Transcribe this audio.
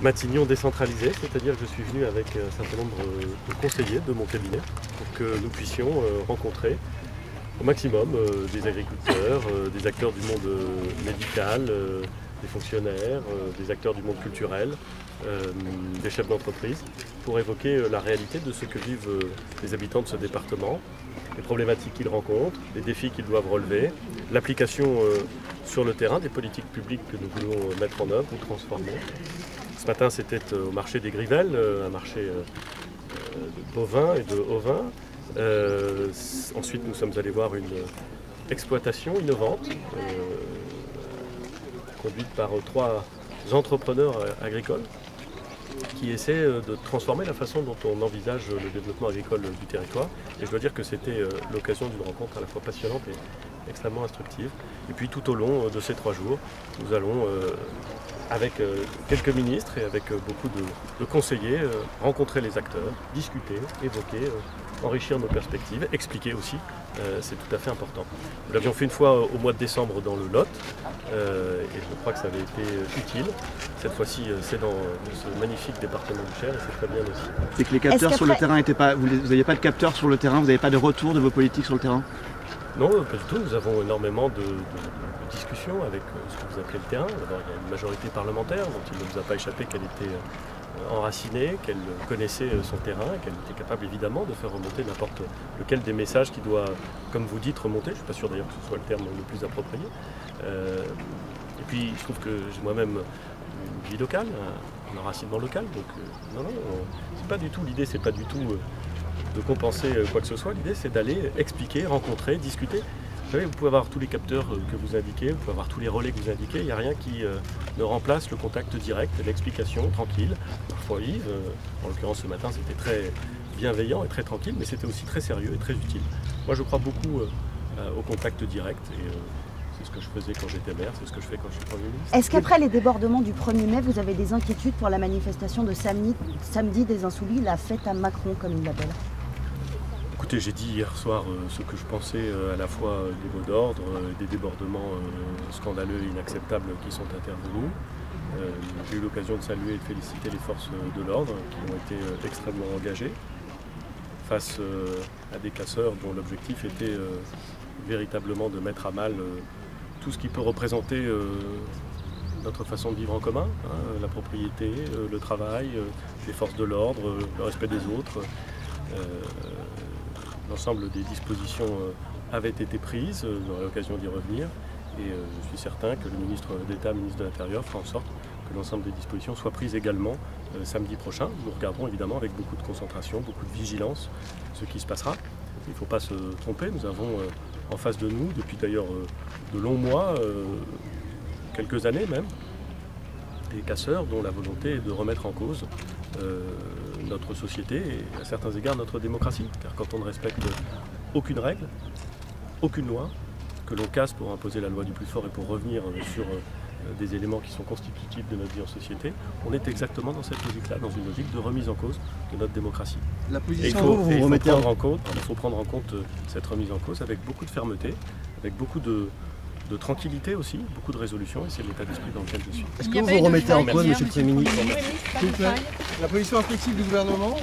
Matignon décentralisé, c'est-à-dire que je suis venu avec un certain nombre de conseillers de mon cabinet pour que nous puissions rencontrer au maximum des agriculteurs, des acteurs du monde médical, des fonctionnaires, des acteurs du monde culturel, des chefs d'entreprise, pour évoquer la réalité de ce que vivent les habitants de ce département, les problématiques qu'ils rencontrent, les défis qu'ils doivent relever, l'application sur le terrain des politiques publiques que nous voulons mettre en œuvre ou transformer. Ce matin, c'était au marché des Grivelles, un marché de bovins et de ovins. Ensuite, nous sommes allés voir une exploitation innovante conduite par 3 entrepreneurs agricoles qui essaient de transformer la façon dont on envisage le développement agricole du territoire. Et je dois dire que c'était l'occasion d'une rencontre à la fois passionnante et extrêmement instructive. Et puis tout au long de ces 3 jours, nous allons, avec quelques ministres et avec beaucoup de conseillers, rencontrer les acteurs, discuter, évoquer, enrichir nos perspectives, expliquer aussi, c'est tout à fait important. Nous l'avions fait une fois au mois de décembre dans le Lot, et je crois que ça avait été utile. Cette fois-ci, c'est dans ce magnifique département du Cher, et c'est très bien aussi. C'est que les capteurs sur le terrain n'étaient pas... Vous n'aviez pas de capteurs sur le terrain, vous n'avez pas de retour de vos politiques sur le terrain? Non, pas du tout. Nous avons énormément de discussions avec ce que vous appelez le terrain. D'abord, il y a une majorité parlementaire dont il ne nous a pas échappé qu'elle était enracinée, qu'elle connaissait son terrain, qu'elle était capable évidemment de faire remonter n'importe lequel des messages qui doit, comme vous dites, remonter. Je ne suis pas sûr d'ailleurs que ce soit le terme le plus approprié. Et puis, il se trouve que j'ai moi-même une vie locale, un enracinement local. Donc, non, c'est pas du tout l'idée, c'est pas du tout de compenser quoi que ce soit. L'idée, c'est d'aller expliquer, rencontrer, discuter. Vous savez, vous pouvez avoir tous les capteurs que vous indiquez, vous pouvez avoir tous les relais que vous indiquez, il n'y a rien qui ne remplace le contact direct, l'explication tranquille, parfois vive. En l'occurrence, ce matin, c'était très bienveillant et très tranquille, mais c'était aussi très sérieux et très utile. Moi, je crois beaucoup au contact direct, et c'est ce que je faisais quand j'étais maire, c'est ce que je fais quand je suis Premier ministre. Est-ce qu'après les débordements du 1er mai, vous avez des inquiétudes pour la manifestation de samedi des Insoumis, la fête à Macron, comme il l'appelle? Écoutez, j'ai dit hier soir ce que je pensais à la fois des mots d'ordre, des débordements scandaleux et inacceptables qui sont intervenus. J'ai eu l'occasion de saluer et de féliciter les forces de l'ordre qui ont été extrêmement engagées face à des casseurs dont l'objectif était véritablement de mettre à mal tout ce qui peut représenter notre façon de vivre en commun, hein, la propriété, le travail, les forces de l'ordre, le respect des autres. L'ensemble des dispositions avaient été prises, on aura l'occasion d'y revenir, et je suis certain que le ministre d'État, ministre de l'Intérieur, fera en sorte que l'ensemble des dispositions soient prises également samedi prochain. Nous regarderons évidemment avec beaucoup de concentration, beaucoup de vigilance ce qui se passera. Il ne faut pas se tromper, nous avons en face de nous, depuis d'ailleurs de longs mois, quelques années même, des casseurs dont la volonté est de remettre en cause notre société et à certains égards notre démocratie. Car quand on ne respecte aucune règle, aucune loi, que l'on casse pour imposer la loi du plus fort et pour revenir sur des éléments qui sont constitutifs de notre vie en société, on est exactement dans cette logique-là, dans une logique de remise en cause de notre démocratie. La position, et il faut prendre en compte cette remise en cause avec beaucoup de fermeté, avec beaucoup de tranquillité aussi, beaucoup de résolution, et c'est l'état d'esprit dans lequel je suis. Est-ce que vous vous remettez en cause, monsieur le Premier ministre? La position inflexible du gouvernement,